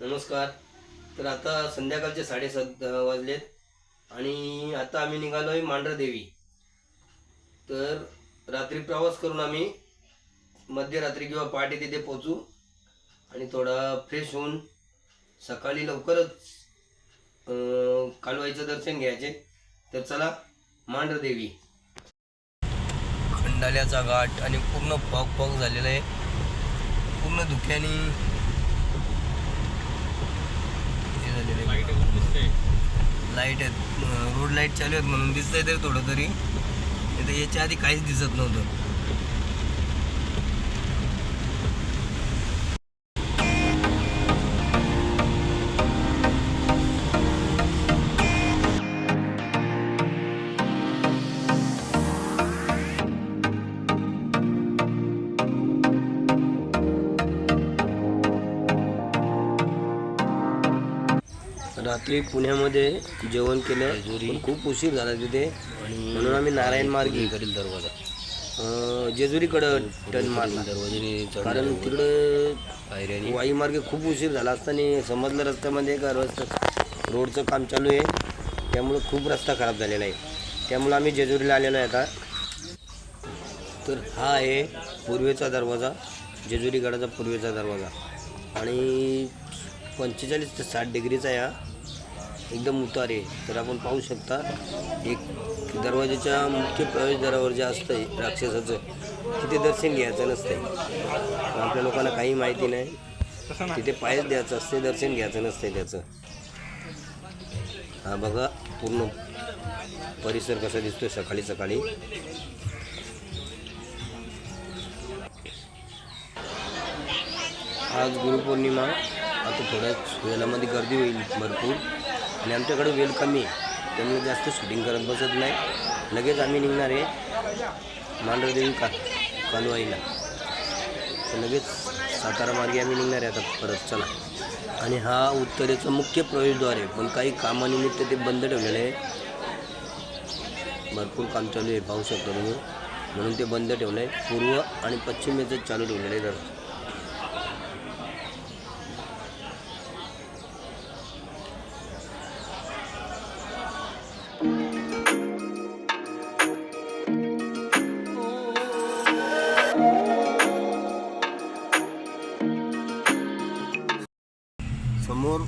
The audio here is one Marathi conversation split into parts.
नमस्कार. तर आता संध्याकाळचे 7:30 वाजलेत आणि आता आम्ही निघालो आहे मांढरदेवी. तर रात्री प्रवास करून आम्ही मध्यरात्री किंवा पहाटे तिथे पोहोचू आणि थोडा फ्रेश होऊन सकाळी लवकरच कालवाईचं दर्शन घ्यायचे. तर चला मांढरदेवी. खंडाल्याचा घाट आणि पूर्ण फॉग झालेला आहे. पूर्ण धुक्याने लाईट आहेत, रोड लाईट चालू आहेत म्हणून दिसतंय तरी थोडं तरी, नाही तर याच्या आधी काहीच दिसत नव्हतं. रात्री पुण्यामध्ये जेवण केलं, पण खूप उशीर झाला तिथे म्हणून आम्ही नारायण मार्गी जेजुरीकडं टर्न मारला. कारण तिकडं वाई मार्गे खूप उशीर झाला असताना समजलं रस्त्यामध्ये का रोडचं काम चालू आहे, त्यामुळं खूप रस्ता खराब झालेला आहे. त्यामुळं आम्ही जेजुरीला आलेलो आहे आता. तर हा आहे पूर्वेचा दरवाजा, जेजुरी गडाचा पूर्वेचा दरवाजा आणि 45 ते 60 डिग्रीचा या एकदम उतार आहे. तर आपण पाहू शकता एक दरवाजाच्या मुख्य प्रवेशद्वारावर जे असतं राक्षसाचं, तिथे दर्शन घ्यायचं नसतं. आपल्या लोकांना काही माहिती नाही, तिथे पायच द्यायचं असते, दर्शन घ्यायचं नसतं त्याचं. हा बघा पूर्ण परिसर कसा दिसतोय सकाळी सकाळी. आज गुरुपौर्णिमा, आता थोड्याच वेळामध्ये गर्दी होईल भरपूर आणि आमच्याकडे वेळ कमी आहे, त्यामुळे जास्त शूटिंग करत बसत नाही. लगेच आम्ही निघणार आहे मांढरदेवी कालवाईला. तर लगेच सातारा मार्गे आम्ही निघणार आहे आता परत. चला. आणि हा उत्तरेचा मुख्य प्रवेशद्वार आहे, पण काही कामानिमित्त ते बंद ठेवलेलं आहे. भरपूर काम चालू आहे पाहू शकता तुम्ही, म्हणून ते बंद ठेवलं आहे. पूर्व आणि पश्चिमेचं चालू ठेवलेलं आहे. तर समोर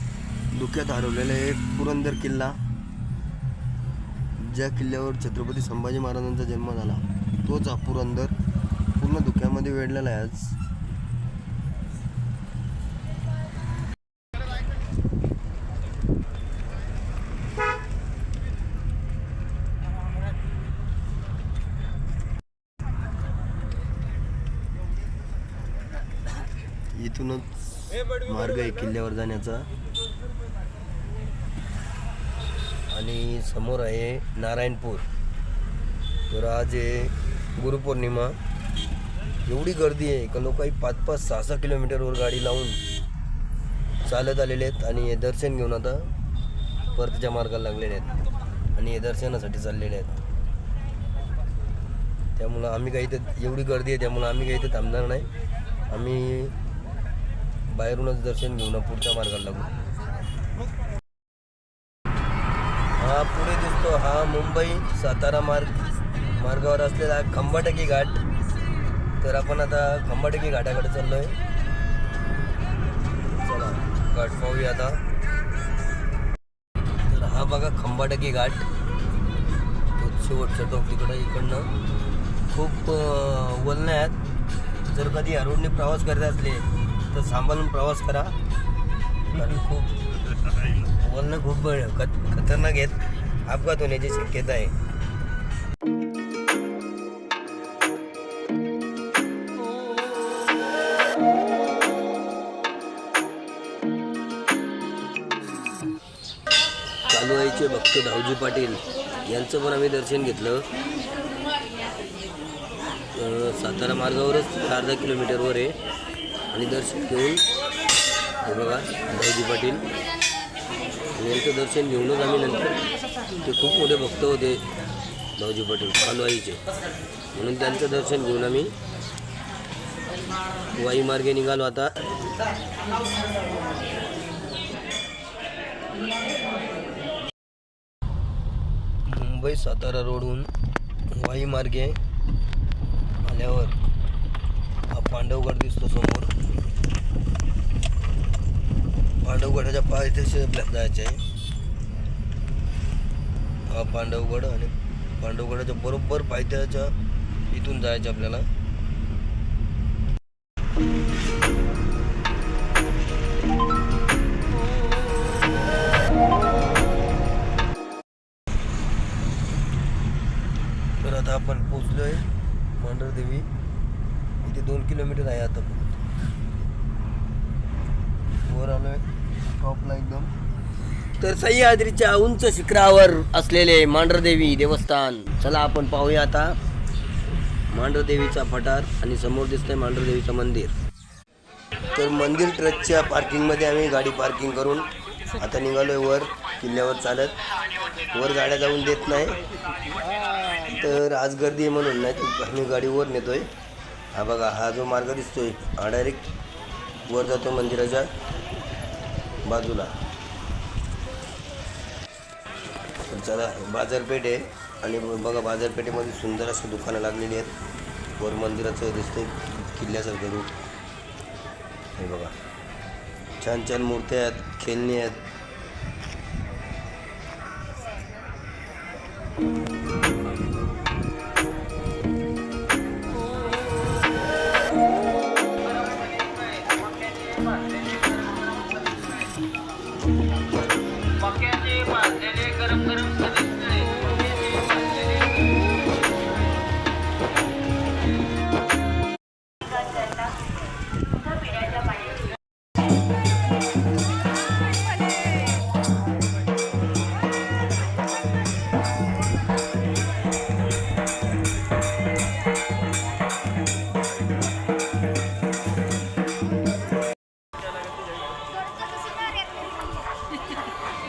धुक्यात हरवलेला एक पुरंदर किल्ला, ज्या किल्ल्यावर छत्रपती संभाजी महाराजांचा जन्म झाला, तोच हा पुरंदर पूर्ण धुक्यामध्ये वेढलेला आहे आज. इथूनच मार्ग आहे किल्ल्यावर जाण्याचा. आणि समोर आहे नारायणपूर. तर आज आहे गुरुपौर्णिमा. एवढी गर्दी आहे का लोक 5-5, 6-6 किलोमीटरवर गाडी लावून चालत आलेले आहेत आणि हे दर्शन घेऊन आता परतच्या मार्गाला लागलेले आहेत आणि हे दर्शनासाठी चाललेले आहेत. त्यामुळं आम्ही काही इथं एवढी गर्दी आहे त्यामुळं आम्ही काही इथं थांबणार नाही. आम्ही बाहेरूनच दर्शन घेऊन पुढच्या मार्गाला लागू. हा पुढे दिसतो हा मुंबई सातारा मार्गावर असलेला खंबाटकी घाट. तर आपण आता खंबाटकी घाटाकडे चाललोय. चला घाट पाहूया आता. तर हा बघा खंबाटकी घाट, तो शेवटचा टोक तिकडं. इकडनं खूप वळणं आहेत. जर कधी या रोडने प्रवास करत असले तर सांभाळून प्रवास करा, कारण खूप वळणं खूप खतरनाक आहेत. अपघात होण्याची शक्यता आहे. कालवाईचे भक्त धावजी पाटील यांचं पण आम्ही दर्शन घेतलं. सातारा मार्गावरच अर्धा किलोमीटरवर आहे आणि दर्शन घेऊन हे बघा धावजी पाटील यांचं दर्शन घेऊनच आम्ही नंतर, ते खूप मोठे भक्त होते धावजी पाटील कालवाईचे, म्हणून त्यांचं दर्शन घेऊन आम्ही वाई मार्गे निघालो आता. मुंबई सातारा रोडहून वाई मार्गे आल्यावर हा पांडवगड दिसतो समोर. पांडवगडाच्या पायथ्याशी आपल्याला जायचे आहे. हा पांडवगड आणि पांडवगडाच्या बरोबर पायथ्याच्या इथून जायचं आपल्याला. तर आता आपण पोचलोय मांढरदेवी. इथे 2 किलोमीटर आहे. आता वर आलोय टॉपला एकदम. तर सह्याद्रीच्या उंच शिखरावर असलेले मांढरदेवी देवस्थान. चला आपण पाहूया आता मांढरदेवीचा पठार आणि समोर दिसतंय मांढरदेवीचं मंदिर. तर मंदिर ट्रस्टच्या पार्किंगमध्ये आम्ही गाडी पार्किंग करून आता निघालोय वर किल्ल्यावर चालत. वर गाड्या जाऊन देत नाही, तर आज गर्दी आहे म्हणून नाही तर आम्ही गाडी वर नेतोय. हा बघा, हा जो मार्ग दिसतोय हा डायरेक्ट वर जातो मंदिराच्या बाजूला. चला, बाजारपेठ आहे आणि बघा बाजारपेठेमध्ये सुंदर अशी दुकानं लागलेली आहेत. वर मंदिराचं दिसतंय किल्ल्यासारखं रूप. हे बघा, छान छान मूर्त्या आहेत, खेळणी आहेत.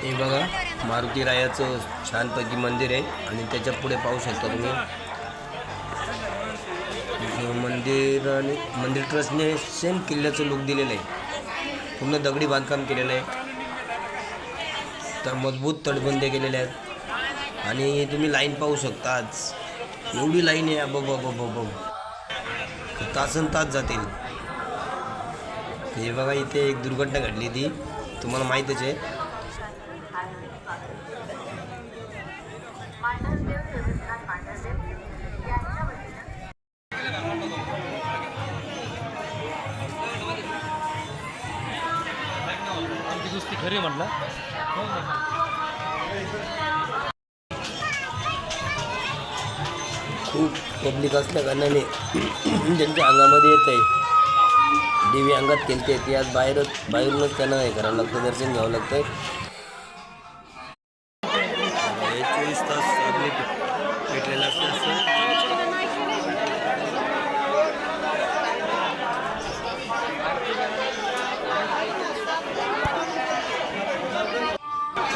हे बघा, मारुती रायाचं छानपैकी मंदिर आहे आणि त्याच्या पुढे पाहू शकता तुम्ही मंदिर ट्रस्टने सेम किल्ल्याचं लुक दिलेलं आहे. पूर्ण दगडी बांधकाम केलेलं आहे. तर मजबूत तटबंदी केलेले आहेत आणि तुम्ही लाईन पाहू शकता. आज एवढी लाईन आहे, अब तासन तास जातील. हे बघा, इथे एक दुर्घटना घडली ती तुम्हाला माहीतच आहे. खरी म्हटलं खूप पब्लिक असल्या कारणाने ज्यांच्या अंगामध्ये येत आहे, देवी अंगात केलते ते आज बाहेरूनच त्यांना हे करावं लागतं, दर्शन घ्यावं लागतं. 24 तास आपले भेटलेलं असतं.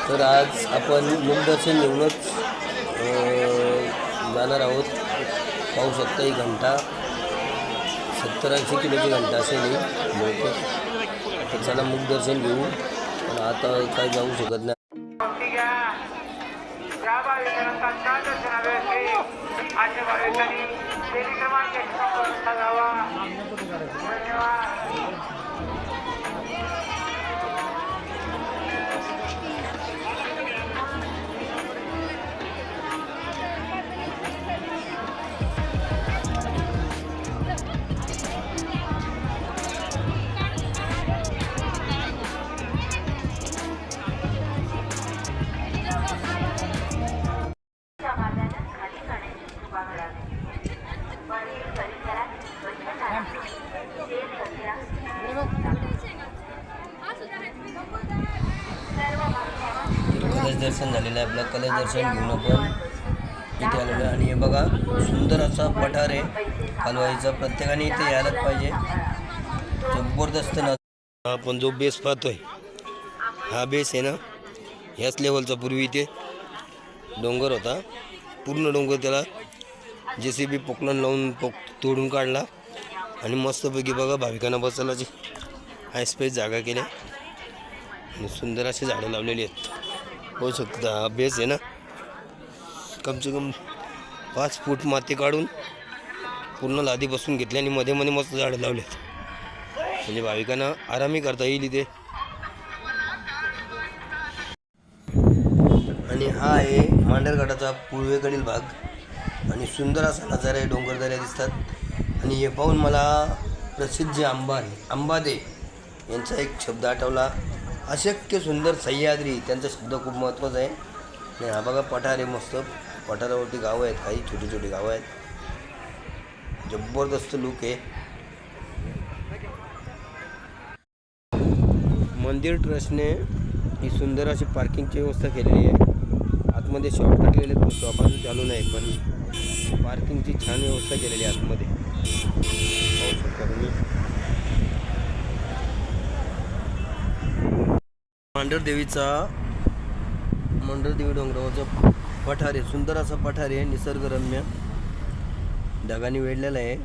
तर आज आपण मुखदर्शन घेऊनच जाणार आहोत. पाहू शकता, ही घंटा 70-80 किलोची घंटा असेल बहुतेक. तर चला मुखदर्शन घेऊ, पण आता काय जाऊ शकत नाही. कलश दर्शन झालेलं आहे आपलं. कलश दर्शन घेऊन आपण इथे आलेलो आहे आणि हे बघा, सुंदर असा पठार आहे कालवाईचा. प्रत्येकाने इथे यायलाच पाहिजे. जबरदस्त ना. आपण जो बेस पाहतोय हा बेस आहे ना, ह्याच लेवलचा. पूर्वी इथे डोंगर होता, पूर्ण डोंगर त्याला JCB पोकलन लावून तोडून काढला आणि मस्तपैकी बघा भाविकांना बसायलाची हाय स्पेस जागा केल्या आणि सुंदर अशी झाडं लावलेली आहेत. होऊ शकतं. हा बेस आहे ना, कमसे कम 5 फूट माती काढून पूर्ण लादी बसून घेतली आणि मध्ये मध्ये मस्त झाडं लावलेत, म्हणजे भाविकांना आरामही करता येईल इथे. आणि हा आहे मांढरगडाचा पूर्वेकडील भाग आणि सुंदर असा नजारा आहे, डोंगरदऱ्या दिसतात. आणि हे पाहून मला प्रसिद्ध अंबादे यांचा एक शब्द आठवला, अशक्य सुंदर सह्याद्री. त्यांचा शब्द खूप महत्त्वाचा आहे. आणि हा बघा पठार आहे, मस्त पठारावरती गावं आहेत, काही छोटी छोटी गावं आहेत, जबरदस्त लुक आहे. मंदिर ट्रस्टने ही सुंदर अशी पार्किंगची व्यवस्था केलेली आहे. आतमध्ये शॉप टाकलेले आहेत, शॉप अजून चालू नाही, पण पार्किंगची छान व्यवस्था केलेली आहे आतमध्ये, पाहू शकता तुम्ही. मांढरदेवी डोंगरावरचा पठार आहे, सुंदर असा पठार आहे, निसर्गरम्य, ढगांनी वेढलेला आहे,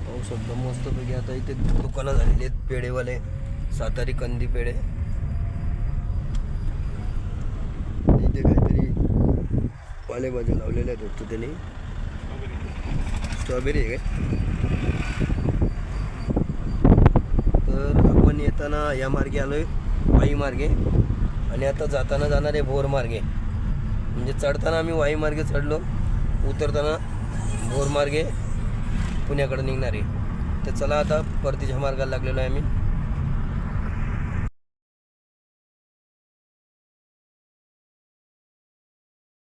पाहू शकता मस्तपैकी. आता इथे दुकानं झालेली आहेत, पेढेवाले, सातारी कंदी पेढे. इथे काहीतरी पालेभाज्या लावलेल्या आहेत वाटतं त्यांनी, स्ट्रॉबेरी आहे काय. तर आपण येताना या मार्गे आलोय, वाई मार्गे, आणि आता जाताना जाणार आहे भोर मार्गे. म्हणजे चढताना आम्ही वाई मार्गे चढलो, उतरताना भोर मार्गे पुण्याकडे निघणार आहे. तर चला आता परतीच्या मार्गाला लागलेलो आहे आम्ही.